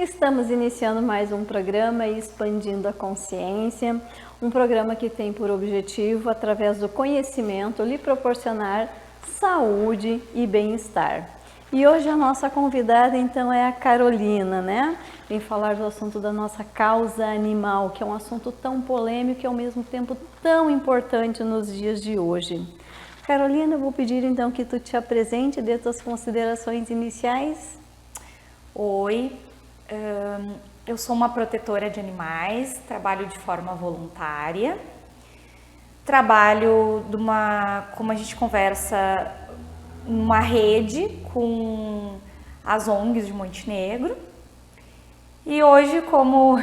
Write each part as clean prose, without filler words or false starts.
Estamos iniciando mais um programa Expandindo a Consciência, um programa que tem por objetivo, através do conhecimento, lhe proporcionar saúde e bem-estar. E hoje a nossa convidada então é a Carolina, né? Vem falar do assunto da nossa causa animal, que é um assunto tão polêmico e ao mesmo tempo tão importante nos dias de hoje. Carolina, eu vou pedir então que tu te apresente e dê tuas considerações iniciais. Oi, eu sou uma protetora de animais, trabalho de forma voluntária, trabalho como a gente conversa, uma rede com as ONGs de Montenegro. E hoje, como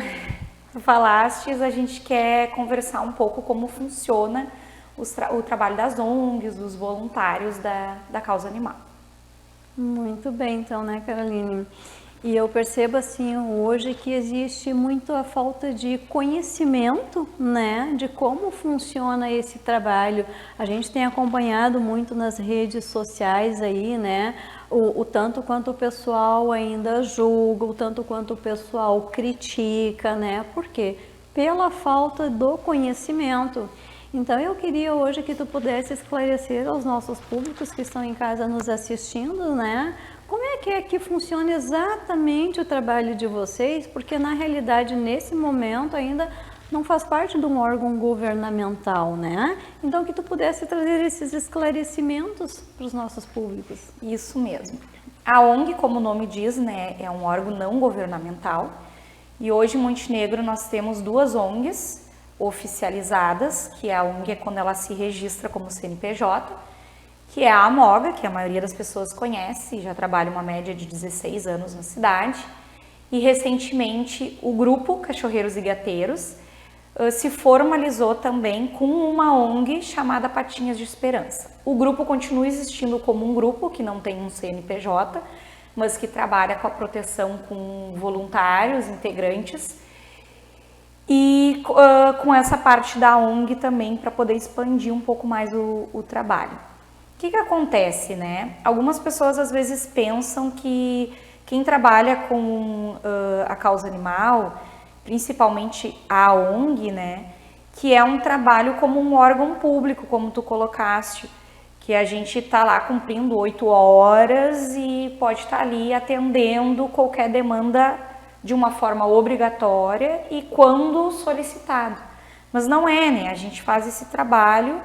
tu falastes, a gente quer conversar um pouco como funciona o trabalho das ONGs, dos voluntários da causa animal. Muito bem, então, né, Caroline? E eu percebo assim hoje que existe muito a falta de conhecimento, né, de como funciona esse trabalho. A gente tem acompanhado muito nas redes sociais aí, né, o tanto quanto o pessoal ainda julga, o tanto quanto o pessoal critica, né? Por quê? Pela falta do conhecimento. Então eu queria hoje que tu pudesse esclarecer aos nossos públicos que estão em casa nos assistindo, né? Como é que funciona exatamente o trabalho de vocês? Porque na realidade nesse momento ainda não faz parte de um órgão governamental, né? Então que tu pudesse trazer esses esclarecimentos para os nossos públicos. Isso mesmo. A ONG, como o nome diz, né, é um órgão não governamental. E hoje em Montenegro nós temos duas ONGs oficializadas, que a ONG é quando ela se registra como CNPJ, que é a AMOGA, que a maioria das pessoas conhece, já trabalha uma média de 16 anos na cidade. E recentemente o grupo Cachorreiros e Gateiros se formalizou também com uma ONG chamada Patinhas de Esperança. O grupo continua existindo como um grupo que não tem um CNPJ, mas que trabalha com a proteção com voluntários, integrantes, e com essa parte da ONG também para poder expandir um pouco mais o trabalho. O que acontece, né? Algumas pessoas às vezes pensam que quem trabalha com a causa animal, principalmente a ONG, né, que é um trabalho como um órgão público, como tu colocaste, que a gente está lá cumprindo 8 horas e pode estar ali atendendo qualquer demanda de uma forma obrigatória e quando solicitado. Mas não é, né? A gente faz esse trabalho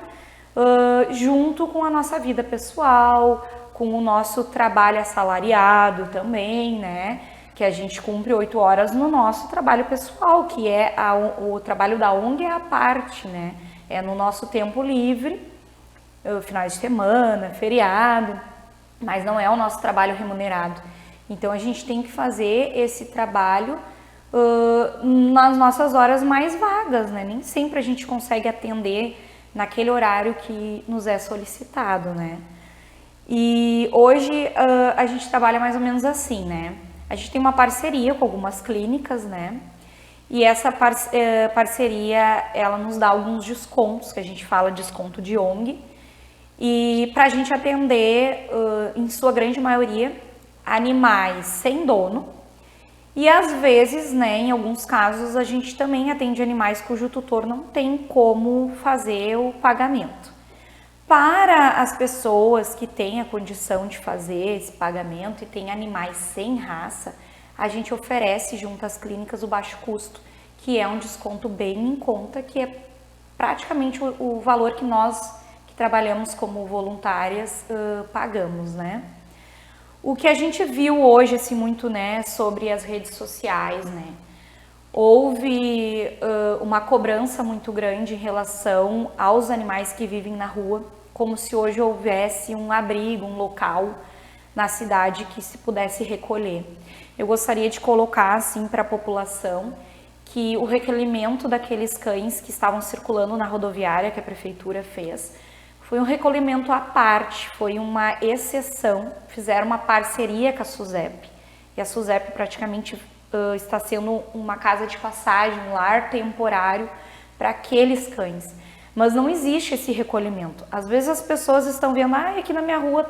junto com a nossa vida pessoal, com o nosso trabalho assalariado também, né? Que a gente cumpre 8 horas no nosso trabalho pessoal, que é o trabalho da ONG é a parte, né? É no nosso tempo livre, finais de semana, feriado, mas não é o nosso trabalho remunerado. Então a gente tem que fazer esse trabalho nas nossas horas mais vagas, né? Nem sempre a gente consegue atender naquele horário que nos é solicitado, né? E hoje a gente trabalha mais ou menos assim, né? A gente tem uma parceria com algumas clínicas, né? E essa parceria, ela nos dá alguns descontos, que a gente fala desconto de ONG, e para a gente atender, em sua grande maioria, animais sem dono. E às vezes, né, em alguns casos, a gente também atende animais cujo tutor não tem como fazer o pagamento. Para as pessoas que têm a condição de fazer esse pagamento e têm animais sem raça, a gente oferece junto às clínicas o baixo custo, que é um desconto bem em conta, que é praticamente o valor que nós que trabalhamos como voluntárias pagamos, né? O que a gente viu hoje, assim, muito, né, sobre as redes sociais, né, houve uma cobrança muito grande em relação aos animais que vivem na rua, como se hoje houvesse um abrigo, um local na cidade que se pudesse recolher. Eu gostaria de colocar, assim, para a população que o recolhimento daqueles cães que estavam circulando na rodoviária que a prefeitura fez foi um recolhimento à parte, foi uma exceção, fizeram uma parceria com a SUSEP. E a SUSEP praticamente está sendo uma casa de passagem, um lar temporário para aqueles cães. Mas não existe esse recolhimento. Às vezes as pessoas estão vendo, aqui na minha rua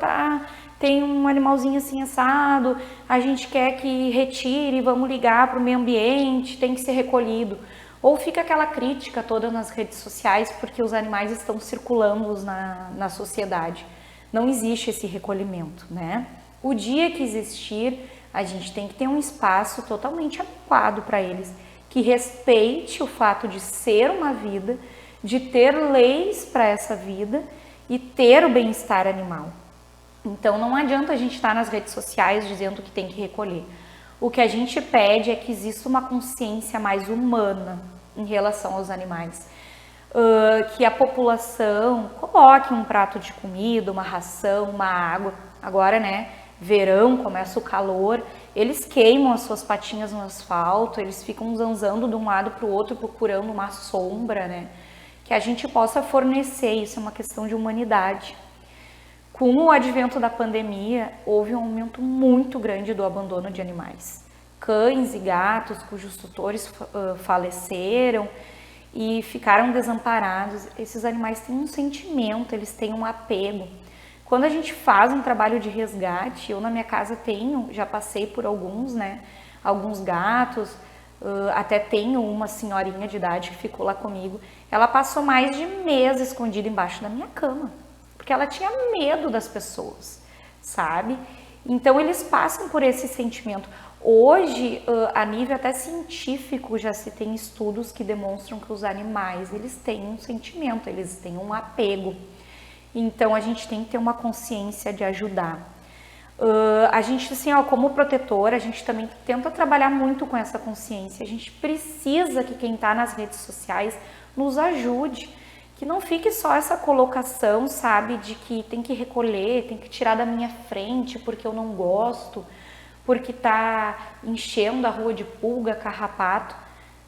tem um animalzinho assim assado, a gente quer que retire, vamos ligar para o meio ambiente, tem que ser recolhido. Ou fica aquela crítica toda nas redes sociais porque os animais estão circulando na sociedade. Não existe esse recolhimento, né? O dia que existir, a gente tem que ter um espaço totalmente adequado para eles, que respeite o fato de ser uma vida, de ter leis para essa vida e ter o bem-estar animal. Então não adianta a gente estar nas redes sociais dizendo que tem que recolher. O que a gente pede é que exista uma consciência mais humana em relação aos animais. Que a população coloque um prato de comida, uma ração, uma água. Agora, né, verão, começa o calor, eles queimam as suas patinhas no asfalto, eles ficam zanzando de um lado para o outro procurando uma sombra, né? Que a gente possa fornecer, isso é uma questão de humanidade. Com o advento da pandemia, houve um aumento muito grande do abandono de animais. Cães e gatos cujos tutores faleceram e ficaram desamparados. Esses animais têm um sentimento, eles têm um apego. Quando a gente faz um trabalho de resgate, eu na minha casa já passei por alguns, né? Alguns gatos, até tenho uma senhorinha de idade que ficou lá comigo. Ela passou mais de mês escondida embaixo da minha cama, porque ela tinha medo das pessoas, sabe? Então eles passam por esse sentimento. Hoje, a nível até científico, já se tem estudos que demonstram que os animais, eles têm um sentimento, eles têm um apego. Então a gente tem que ter uma consciência de ajudar. A gente, assim, como protetor, a gente também tenta trabalhar muito com essa consciência. A gente precisa que quem está nas redes sociais nos ajude, que não fique só essa colocação, sabe, de que tem que recolher, tem que tirar da minha frente porque eu não gosto, porque tá enchendo a rua de pulga, carrapato.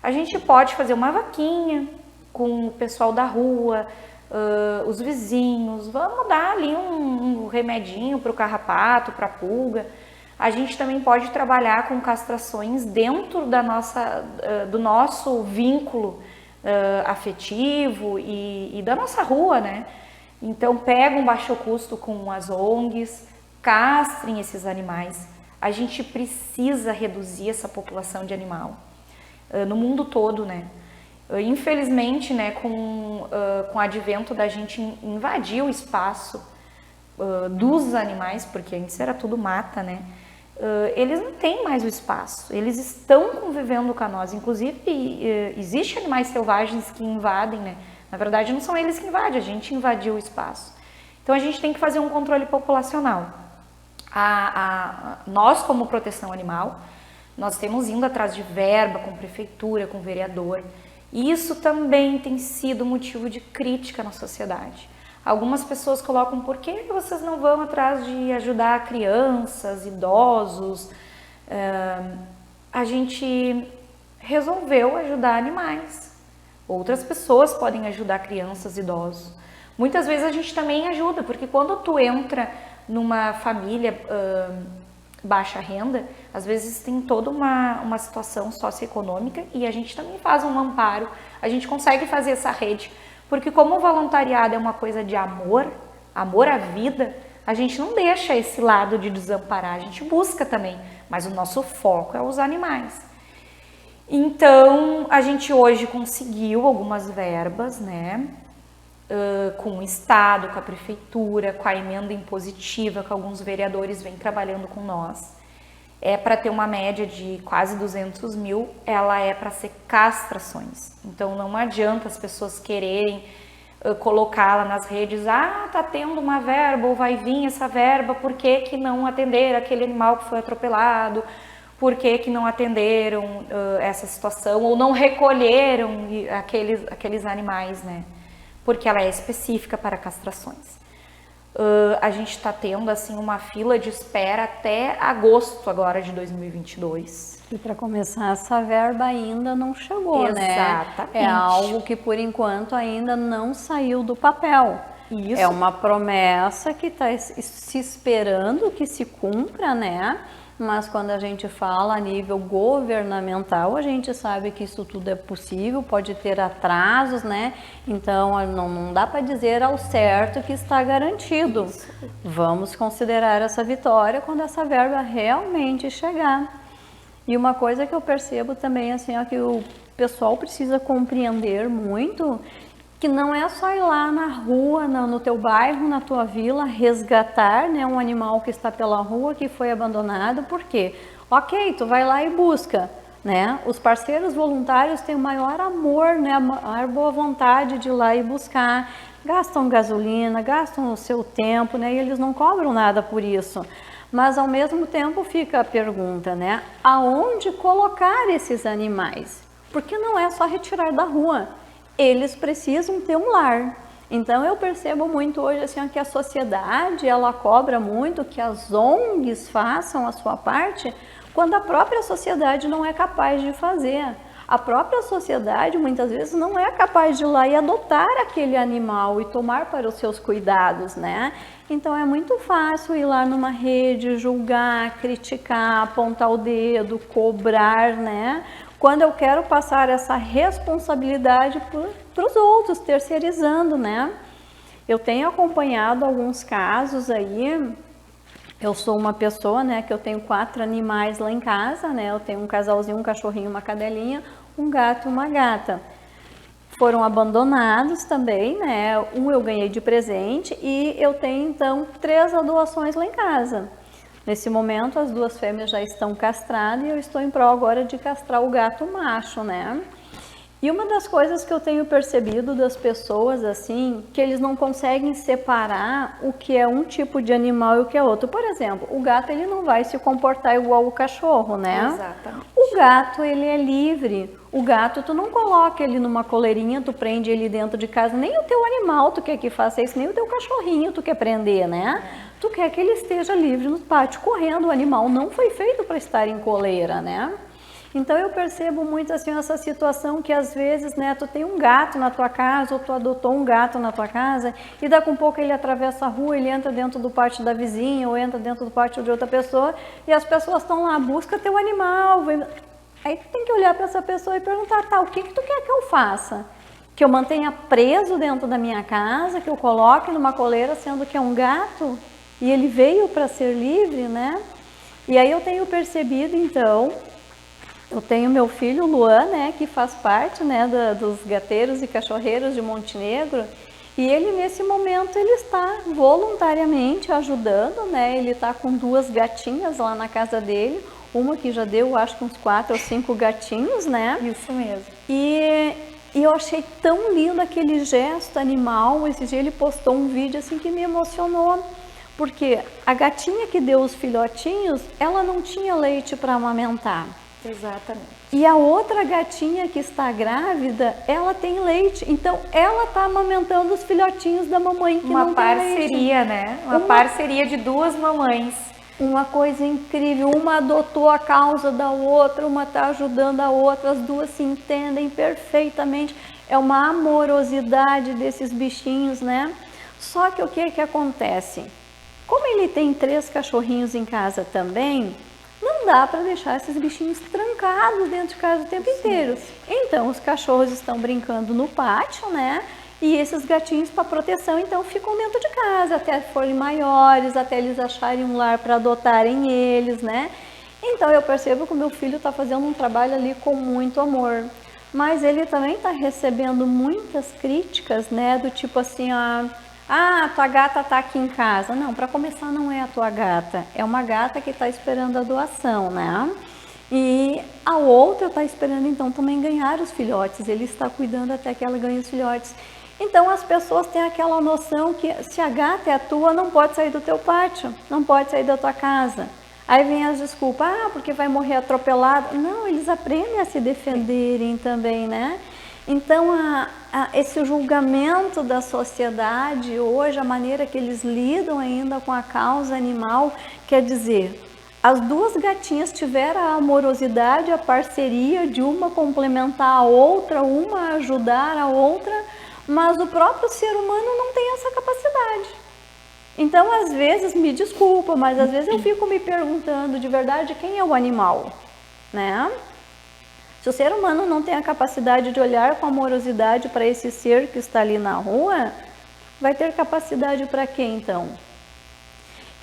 A gente pode fazer uma vaquinha com o pessoal da rua, os vizinhos, vamos dar ali um remedinho para o carrapato, para a pulga. A gente também pode trabalhar com castrações dentro do nosso vínculo afetivo e da nossa rua, né? Então pega um baixo custo com as ONGs, castrem esses animais. A gente precisa reduzir essa população de animal no mundo todo, né? Infelizmente, né, com o advento da gente invadir o espaço dos animais, porque antes era tudo mata, né? Eles não têm mais o espaço, eles estão convivendo com nós. Inclusive, existem animais selvagens que invadem, né? Na verdade, não são eles que invadem, a gente invadiu o espaço. Então, a gente tem que fazer um controle populacional. Nós, como proteção animal, nós temos indo atrás de verba com prefeitura, com vereador. E isso também tem sido motivo de crítica na sociedade. Algumas pessoas colocam, por que vocês não vão atrás de ajudar crianças, idosos? A gente resolveu ajudar animais. Outras pessoas podem ajudar crianças, idosos. Muitas vezes a gente também ajuda, porque quando tu entra numa família baixa renda, às vezes tem toda uma situação socioeconômica e a gente também faz um amparo, a gente consegue fazer essa rede, porque como o voluntariado é uma coisa de amor à vida, a gente não deixa esse lado de desamparar, a gente busca também, mas o nosso foco é os animais. Então, a gente hoje conseguiu algumas verbas, né? Com o Estado, com a Prefeitura, com a emenda impositiva que alguns vereadores vêm trabalhando com nós. Para ter uma média de quase 200 mil, ela é para ser castrações. Então não adianta as pessoas quererem colocá-la nas redes, tá tendo uma verba ou vai vir essa verba, por que não atender aquele animal que foi atropelado, por que não atenderam essa situação ou não recolheram aqueles animais, né? Porque ela é específica para castrações. A gente está tendo assim uma fila de espera até agosto agora de 2022. E para começar, essa verba ainda não chegou, né? Exatamente. É algo que por enquanto ainda não saiu do papel. Isso. É uma promessa que está se esperando que se cumpra, né? mas quando a gente fala a nível governamental, a gente sabe que isso tudo é possível, pode ter atrasos, né? Então, não dá para dizer ao certo que está garantido. Vamos considerar essa vitória quando essa verba realmente chegar. E uma coisa que eu percebo também, assim, ó, que o pessoal precisa compreender muito, que não é só ir lá na rua, no teu bairro, na tua vila, resgatar, né, um animal que está pela rua, que foi abandonado, por quê? Ok, tu vai lá e busca, né? Os parceiros voluntários têm o maior amor, né, a maior boa vontade de ir lá e buscar, gastam gasolina, gastam o seu tempo, né, e eles não cobram nada por isso. Mas ao mesmo tempo fica a pergunta, né, aonde colocar esses animais? Porque não é só retirar da rua, eles precisam ter um lar. Então eu percebo muito hoje assim que a sociedade ela cobra muito que as ONGs façam a sua parte, quando a própria sociedade não é capaz de fazer. A própria sociedade muitas vezes não é capaz de ir lá e adotar aquele animal e tomar para os seus cuidados, né? Então é muito fácil ir lá numa rede, julgar, criticar, apontar o dedo, cobrar, né? Quando eu quero passar essa responsabilidade para os outros, terceirizando, né? Eu tenho acompanhado alguns casos aí. Eu sou uma pessoa, né, que eu tenho 4 animais lá em casa, né? Eu tenho um casalzinho, um cachorrinho, uma cadelinha, um gato e uma gata. Foram abandonados também, né? Um eu ganhei de presente e eu tenho então 3 adoções lá em casa. Nesse momento as 2 fêmeas já estão castradas e eu estou em prol agora de castrar o gato macho, né? E uma das coisas que eu tenho percebido das pessoas, assim, que eles não conseguem separar o que é um tipo de animal e o que é outro. Por exemplo, o gato ele não vai se comportar igual o cachorro, né? Exatamente. O gato ele é livre. O gato tu não coloca ele numa coleirinha, tu prende ele dentro de casa. Nem o teu animal tu quer que faça isso, nem o teu cachorrinho tu quer prender, né? Tu quer que ele esteja livre no pátio correndo. O animal não foi feito para estar em coleira, né? Então eu percebo muito assim essa situação que às vezes, né, tu tem um gato na tua casa ou tu adotou um gato na tua casa e daqui a um pouco ele atravessa a rua, ele entra dentro do pátio da vizinha ou entra dentro do pátio de outra pessoa e as pessoas estão lá, busca teu animal. Aí tu tem que olhar para essa pessoa e perguntar, tá, o que tu quer que eu faça? Que eu mantenha preso dentro da minha casa, que eu coloque numa coleira sendo que é um gato e ele veio para ser livre, né? E aí eu tenho percebido então... Eu tenho meu filho Luan, né, que faz parte, né, dos gateiros e cachorreiros de Montenegro, e ele nesse momento ele está voluntariamente ajudando, né, ele está com 2 gatinhas lá na casa dele, uma que já deu acho que uns 4 ou 5 gatinhos, né? Isso mesmo. E eu achei tão lindo aquele gesto animal. Esse dia ele postou um vídeo assim que me emocionou, porque a gatinha que deu os filhotinhos, ela não tinha leite para amamentar. Exatamente. E a outra gatinha que está grávida, ela tem leite. Então, ela está amamentando os filhotinhos da mamãe que não tem leite. Uma parceria, né? Uma parceria de 2 mamães. Uma coisa incrível. Uma adotou a causa da outra, uma está ajudando a outra. As 2 se entendem perfeitamente. É uma amorosidade desses bichinhos, né? Só que o que acontece? Como ele tem 3 cachorrinhos em casa também... Não dá para deixar esses bichinhos trancados dentro de casa o tempo inteiro. Então, os cachorros estão brincando no pátio, né? E esses gatinhos, para proteção, então, ficam dentro de casa, até forem maiores, até eles acharem um lar para adotarem eles, né? Então, eu percebo que o meu filho está fazendo um trabalho ali com muito amor. Mas ele também está recebendo muitas críticas, né? Do tipo assim, ah, tua gata está aqui em casa. Não, para começar não é a tua gata, é uma gata que está esperando a doação, né? E a outra está esperando então também ganhar os filhotes, ele está cuidando até que ela ganhe os filhotes. Então as pessoas têm aquela noção que se a gata é a tua, não pode sair do teu pátio, não pode sair da tua casa. Aí vem as desculpas, porque vai morrer atropelado. Não, eles aprendem a se defenderem também, né? Então, esse julgamento da sociedade hoje, a maneira que eles lidam ainda com a causa animal, quer dizer, as 2 gatinhas tiveram a amorosidade, a parceria de uma complementar a outra, uma ajudar a outra, mas o próprio ser humano não tem essa capacidade. Então, Então, às vezes, me desculpa, mas às vezes eu fico me perguntando de verdade quem é o animal, né? Se o ser humano não tem a capacidade de olhar com amorosidade para esse ser que está ali na rua, vai ter capacidade para quê então?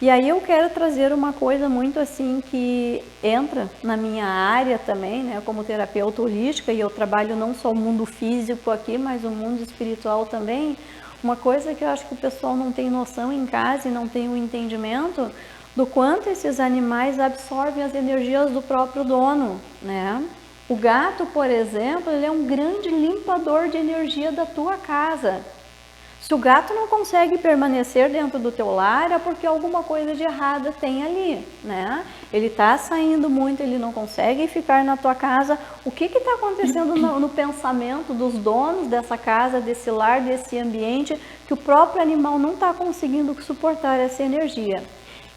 E aí eu quero trazer uma coisa muito assim que entra na minha área também, né, como terapeuta holística, e eu trabalho não só o mundo físico aqui, mas o mundo espiritual também. Uma coisa que eu acho que o pessoal não tem noção em casa e não tem o entendimento do quanto esses animais absorvem as energias do próprio dono, né? O gato, por exemplo, ele é um grande limpador de energia da tua casa. Se o gato não consegue permanecer dentro do teu lar, é porque alguma coisa de errada tem ali, né? Ele está saindo muito, ele não consegue ficar na tua casa. O que está acontecendo no pensamento dos donos dessa casa, desse lar, desse ambiente, que o próprio animal não está conseguindo suportar essa energia?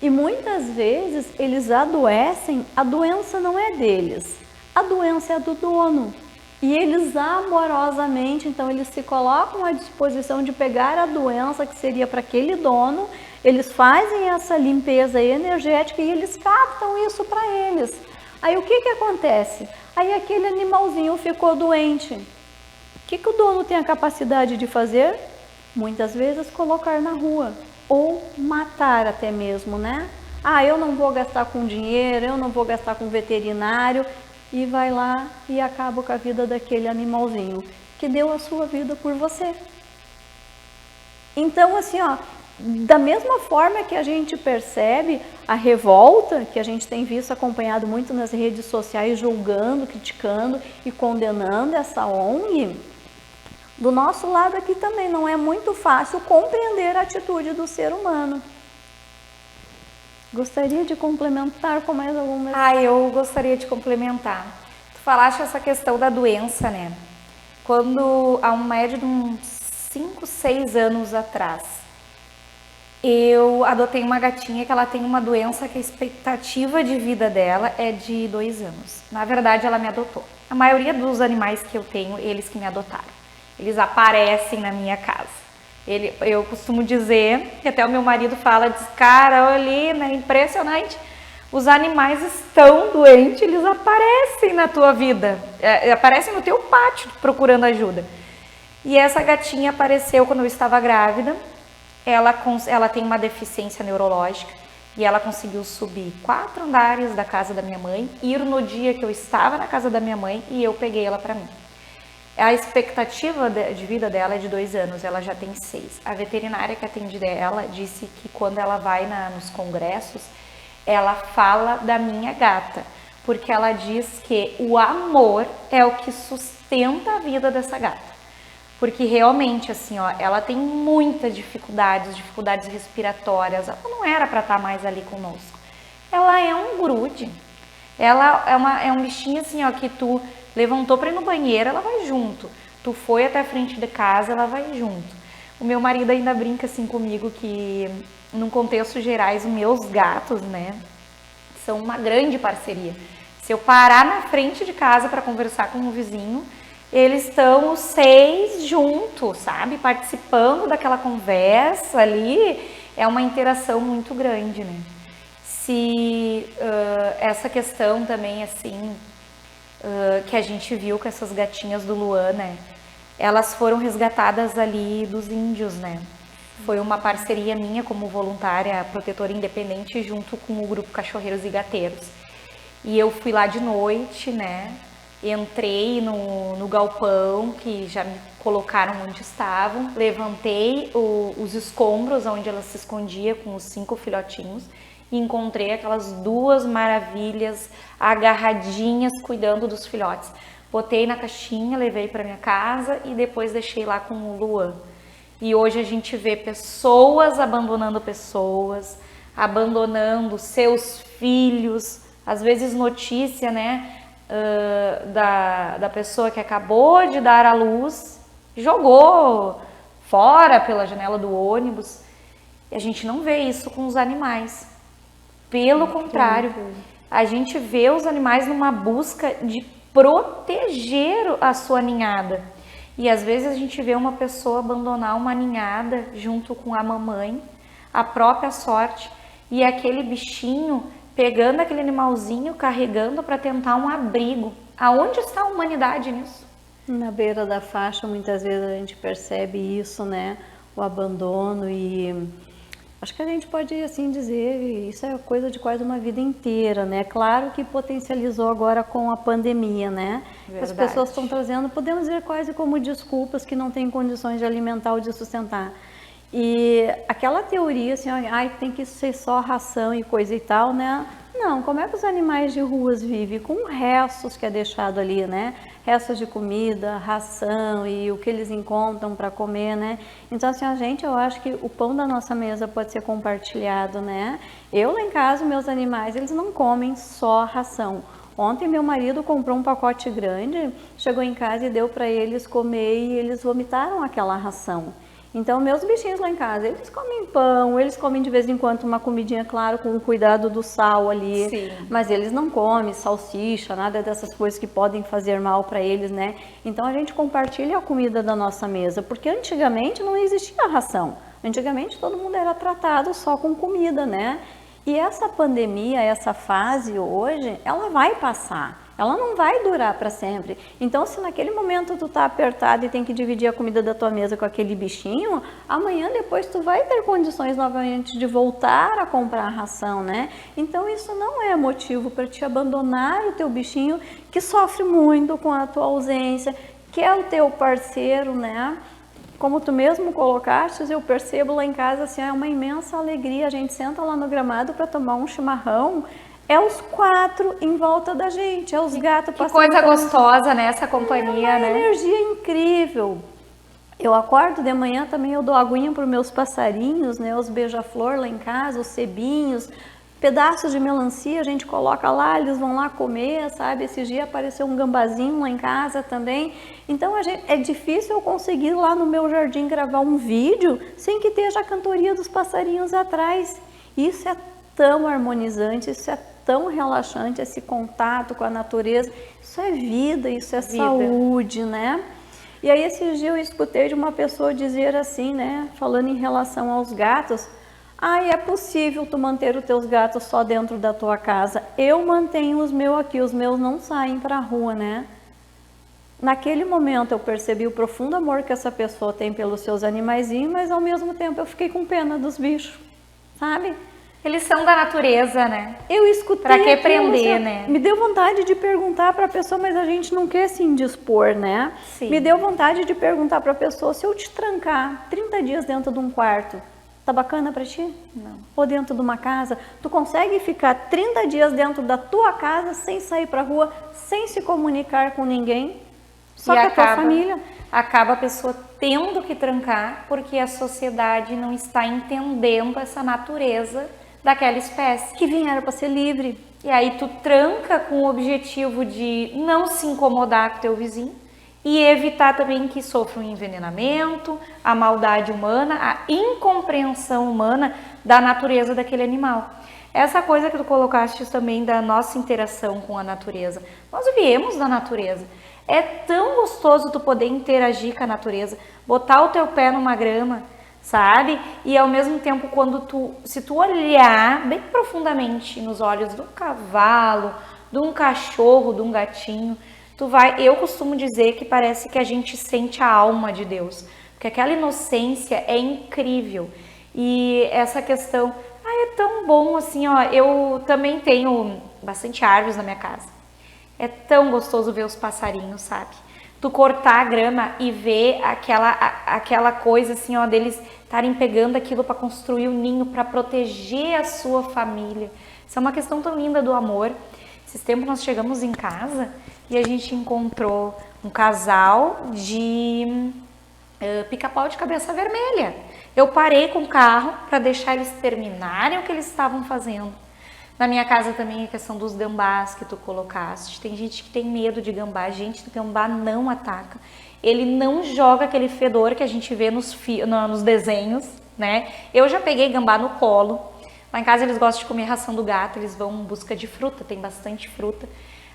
E muitas vezes eles adoecem, a doença não é deles, a doença é do dono. E eles amorosamente, então eles se colocam à disposição de pegar a doença que seria para aquele dono, eles fazem essa limpeza energética e eles captam isso para eles. Aí o que acontece? Aí aquele animalzinho ficou doente. O que o dono tem a capacidade de fazer? Muitas vezes colocar na rua ou matar até mesmo, né? Ah, eu não vou gastar com dinheiro, eu não vou gastar com veterinário. E vai lá e acaba com a vida daquele animalzinho que deu a sua vida por você. Então, assim, ó, da mesma forma que a gente percebe a revolta, que a gente tem visto acompanhado muito nas redes sociais, julgando, criticando e condenando essa ONG, do nosso lado aqui também não é muito fácil compreender a atitude do ser humano. Gostaria de complementar com mais alguma... Eu gostaria de complementar. Tu falaste essa questão da doença, né? Quando, há uma média de uns 5, 6 anos atrás, eu adotei uma gatinha que ela tem uma doença que a expectativa de vida dela é de 2 anos. Na verdade, ela me adotou. A maioria dos animais que eu tenho, eles que me adotaram. Eles aparecem na minha casa. Eu costumo dizer, que até o meu marido fala, diz, cara, olha, né, impressionante, os animais estão doentes, eles aparecem na tua vida, aparecem no teu pátio procurando ajuda. E essa gatinha apareceu quando eu estava grávida, ela tem uma deficiência neurológica e ela conseguiu subir 4 andares da casa da minha mãe, ir no dia que eu estava na casa da minha mãe e eu peguei ela para mim. A expectativa de vida dela é de 2 anos, ela já tem 6. A veterinária que atende ela disse que quando ela vai nos congressos, ela fala da minha gata, porque ela diz que o amor é o que sustenta a vida dessa gata. Porque realmente, assim, ó, ela tem muitas dificuldades respiratórias, ela não era para estar mais ali conosco. Ela é um grude, ela é um bichinho assim, ó, que tu levantou para ir no banheiro, ela vai junto. Tu foi até a frente de casa, ela vai junto. O meu marido ainda brinca assim comigo que, num contexto gerais, os meus gatos, né, são uma grande parceria. Se eu parar na frente de casa para conversar com o vizinho, eles estão os 6 juntos, sabe? Participando daquela conversa ali, é uma interação muito grande, né? Essa questão também, assim, que a gente viu com essas gatinhas do Luan, né? Elas foram resgatadas ali dos índios, né? Foi uma parceria minha como voluntária protetora independente junto com o grupo Cachorreiros e Gateiros. E eu fui lá de noite, né? Entrei no galpão que já me colocaram onde estavam, levantei os escombros onde ela se escondia com os 5 filhotinhos e encontrei aquelas 2 maravilhas agarradinhas cuidando dos filhotes. Botei na caixinha, levei para minha casa e depois deixei lá com o Luan. E hoje a gente vê pessoas abandonando pessoas, abandonando seus filhos, às vezes notícia, né, da pessoa que acabou de dar à luz, jogou fora pela janela do ônibus. E a gente não vê isso com os animais. Pelo contrário, a gente vê os animais numa busca de proteger a sua ninhada. E às vezes a gente vê uma pessoa abandonar uma ninhada junto com a mamãe, a própria sorte. E aquele bichinho pegando aquele animalzinho, carregando para tentar um abrigo. Aonde está a humanidade nisso? Na beira da faixa, muitas vezes a gente percebe isso, né? O abandono e acho que a gente pode assim dizer, isso é coisa de quase uma vida inteira, né? Claro que potencializou agora com a pandemia, né? Verdade. As pessoas estão trazendo, podemos dizer quase como desculpas que não têm condições de alimentar ou de sustentar. E aquela teoria assim, ai, tem que ser só ração e coisa e tal, né? Não, como é que os animais de ruas vivem? Com restos que é deixado ali, né? Restos de comida, ração e o que eles encontram para comer, né? Então, assim, eu acho que o pão da nossa mesa pode ser compartilhado, né? Eu lá em casa, meus animais, eles não comem só ração. Ontem meu marido comprou um pacote grande, chegou em casa e deu para eles comer e eles vomitaram aquela ração. Então, meus bichinhos lá em casa, eles comem pão, eles comem de vez em quando uma comidinha, claro, com o cuidado do sal ali. Sim. Mas eles não comem salsicha, nada dessas coisas que podem fazer mal para eles, né? Então, a gente compartilha a comida da nossa mesa, porque antigamente não existia ração. Antigamente, todo mundo era tratado só com comida, né? E essa pandemia, essa fase hoje, ela vai passar. Ela não vai durar para sempre. Então, se naquele momento tu tá apertado e tem que dividir a comida da tua mesa com aquele bichinho, amanhã depois tu vai ter condições novamente de voltar a comprar a ração, né? Então, isso não é motivo para te abandonar o teu bichinho que sofre muito com a tua ausência, que é o teu parceiro, né? Como tu mesmo colocaste, eu percebo lá em casa, assim, é uma imensa alegria. A gente senta lá no gramado para tomar um chimarrão, é os 4 em volta da gente, é os gatos passando. Que coisa gostosa, né? Essa companhia, é uma né? energia incrível. Eu acordo de manhã também, eu dou aguinha para os meus passarinhos, né? Os beija-flor lá em casa, os cebinhos, pedaços de melancia a gente coloca lá, eles vão lá comer, sabe? Esses dias apareceu um gambazinho lá em casa também. Então é difícil eu conseguir lá no meu jardim gravar um vídeo sem que esteja a cantoria dos passarinhos atrás. Isso é tão harmonizante, isso é tão relaxante, esse contato com a natureza. Isso é vida, isso é saúde, né? E aí esses dias eu escutei de uma pessoa dizer assim, né? Falando em relação aos gatos. É possível tu manter os teus gatos só dentro da tua casa. Eu mantenho os meus aqui, os meus não saem para a rua, né? Naquele momento eu percebi o profundo amor que essa pessoa tem pelos seus animaizinhos, mas ao mesmo tempo eu fiquei com pena dos bichos, sabe? Eles são da natureza, né? Eu escutei. Pra que aquilo, prender, assim, né? Me deu vontade de perguntar para a pessoa, mas a gente não quer se indispor, né? Sim. Me deu vontade de perguntar para a pessoa, se eu te trancar 30 dias dentro de um quarto, tá bacana para ti? Não. Ou dentro de uma casa, tu consegue ficar 30 dias dentro da tua casa sem sair para rua, sem se comunicar com ninguém, só com a tua família? Acaba a pessoa tendo que trancar porque a sociedade não está entendendo essa natureza daquela espécie. Que vieram para ser livre. E aí tu tranca com o objetivo de não se incomodar com teu vizinho e evitar também que sofra um envenenamento, a maldade humana, a incompreensão humana da natureza daquele animal. Essa coisa que tu colocaste também da nossa interação com a natureza. Nós viemos da natureza. É tão gostoso tu poder interagir com a natureza, botar o teu pé numa grama, sabe? E ao mesmo tempo, se tu olhar bem profundamente nos olhos de um cavalo, de um cachorro, de um gatinho, eu costumo dizer que parece que a gente sente a alma de Deus, porque aquela inocência é incrível. E essa questão, é tão bom assim, ó, eu também tenho bastante árvores na minha casa. É tão gostoso ver os passarinhos, sabe? Tu cortar a grama e ver aquela coisa assim, ó, deles estarem pegando aquilo para construir o ninho, para proteger a sua família. Isso é uma questão tão linda do amor. Esses tempos nós chegamos em casa e a gente encontrou um casal de pica-pau de cabeça vermelha. Eu parei com o carro para deixar eles terminarem o que eles estavam fazendo. Na minha casa também a questão dos gambás que tu colocaste. Tem gente que tem medo de gambá. Gente, gambá não ataca. Ele não joga aquele fedor que a gente vê nos desenhos, né? Eu já peguei gambá no colo. Lá em casa eles gostam de comer ração do gato. Eles vão em busca de fruta, tem bastante fruta.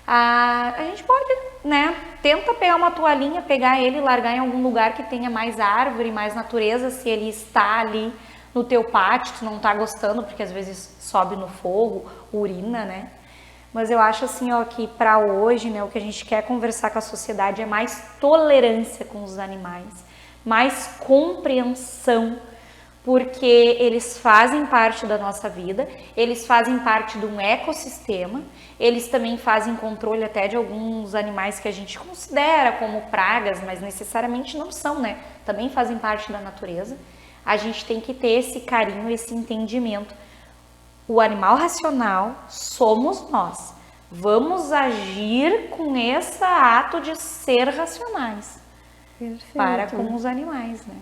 A gente pode, né? Tenta pegar uma toalhinha, pegar ele e largar em algum lugar que tenha mais árvore, mais natureza, se ele está ali no teu pátio, tu não tá gostando, porque às vezes sobe no fogo, urina, né? Mas eu acho assim, ó, que para hoje, né, o que a gente quer conversar com a sociedade é mais tolerância com os animais, mais compreensão, porque eles fazem parte da nossa vida, eles fazem parte de um ecossistema, eles também fazem controle até de alguns animais que a gente considera como pragas, mas necessariamente não são, né? Também fazem parte da natureza. A gente tem que ter esse carinho, esse entendimento. O animal racional somos nós. Vamos agir com esse ato de ser racionais. Perfeito. Para com os animais, né?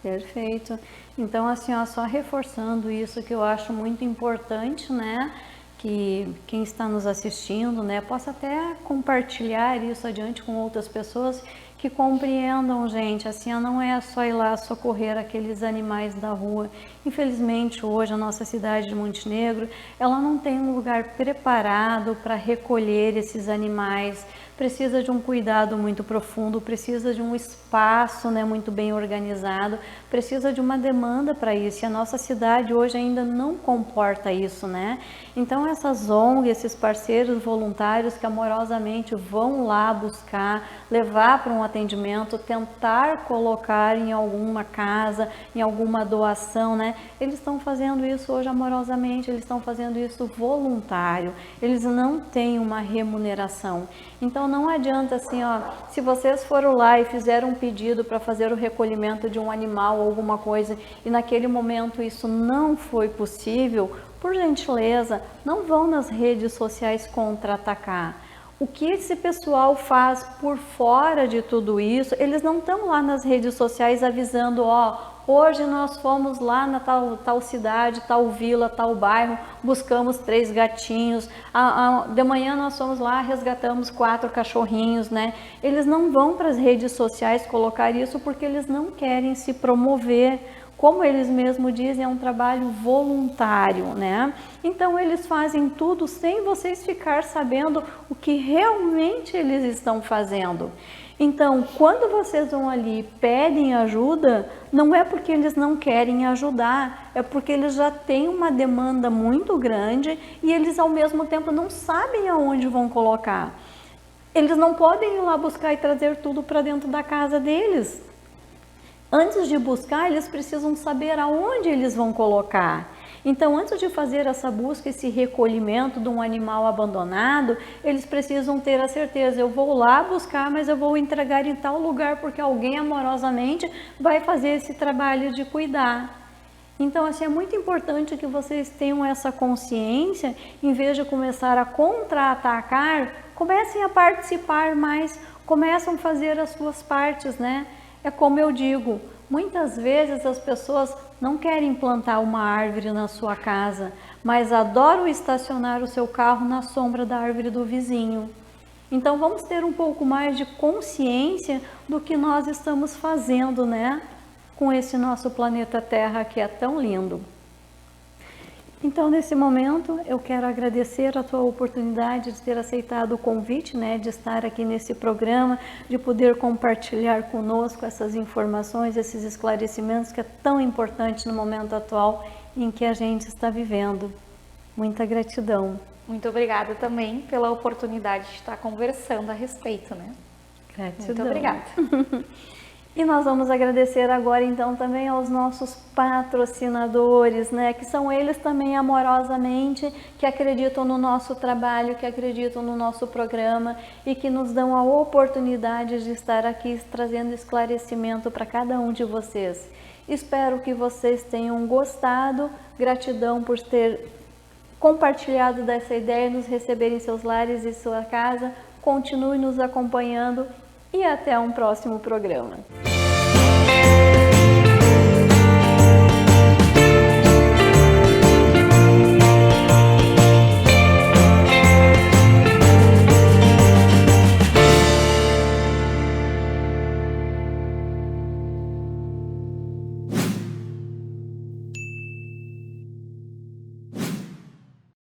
Perfeito. Então, assim, ó, só reforçando isso que eu acho muito importante, né? Que quem está nos assistindo, né, possa até compartilhar isso adiante com outras pessoas que compreendam, gente, assim, não é só ir lá socorrer aqueles animais da rua. Infelizmente, hoje a nossa cidade de Montenegro, ela não tem um lugar preparado para recolher esses animais. Precisa de um cuidado muito profundo, precisa de um espaço, né, muito bem organizado, precisa de uma demanda para isso. E a nossa cidade hoje ainda não comporta isso, né? Então essas ONGs, esses parceiros voluntários que amorosamente vão lá buscar, levar para um atendimento, tentar colocar em alguma casa, em alguma doação, né? Eles estão fazendo isso hoje amorosamente, eles estão fazendo isso voluntário, eles não têm uma remuneração. Então não adianta assim, ó, se vocês foram lá e fizeram um pedido para fazer o recolhimento de um animal ou alguma coisa e naquele momento isso não foi possível, por gentileza, não vão nas redes sociais contra-atacar. O que esse pessoal faz por fora de tudo isso, eles não estão lá nas redes sociais avisando, ó, hoje nós fomos lá na tal cidade, tal vila, tal bairro, buscamos 3 gatinhos, de manhã nós fomos lá, resgatamos 4 cachorrinhos, né? Eles não vão para as redes sociais colocar isso porque eles não querem se promover. Como eles mesmos dizem, é um trabalho voluntário, né? Então eles fazem tudo sem vocês ficar sabendo o que realmente eles estão fazendo. Então, quando vocês vão ali e pedem ajuda, não é porque eles não querem ajudar, é porque eles já têm uma demanda muito grande e eles ao mesmo tempo não sabem aonde vão colocar. Eles não podem ir lá buscar e trazer tudo para dentro da casa deles. Antes de buscar, eles precisam saber aonde eles vão colocar. Então, antes de fazer essa busca, esse recolhimento de um animal abandonado, eles precisam ter a certeza, eu vou lá buscar, mas eu vou entregar em tal lugar, porque alguém amorosamente vai fazer esse trabalho de cuidar. Então, assim, é muito importante que vocês tenham essa consciência, em vez de começar a contra-atacar, comecem a participar mais, começam a fazer as suas partes, né? É como eu digo, muitas vezes as pessoas não querem plantar uma árvore na sua casa, mas adoram estacionar o seu carro na sombra da árvore do vizinho. Então vamos ter um pouco mais de consciência do que nós estamos fazendo, né? Com esse nosso planeta Terra que é tão lindo. Então, nesse momento, eu quero agradecer a tua oportunidade de ter aceitado o convite, né, de estar aqui nesse programa, de poder compartilhar conosco essas informações, esses esclarecimentos que é tão importante no momento atual em que a gente está vivendo. Muita gratidão. Muito obrigada também pela oportunidade de estar conversando a respeito, né? Gratidão. Muito obrigada. E nós vamos agradecer agora então também aos nossos patrocinadores, né, que são eles também amorosamente, que acreditam no nosso trabalho, que acreditam no nosso programa e que nos dão a oportunidade de estar aqui trazendo esclarecimento para cada um de vocês. Espero que vocês tenham gostado, gratidão por ter compartilhado dessa ideia, nos receber em seus lares e sua casa, continue nos acompanhando e até um próximo programa.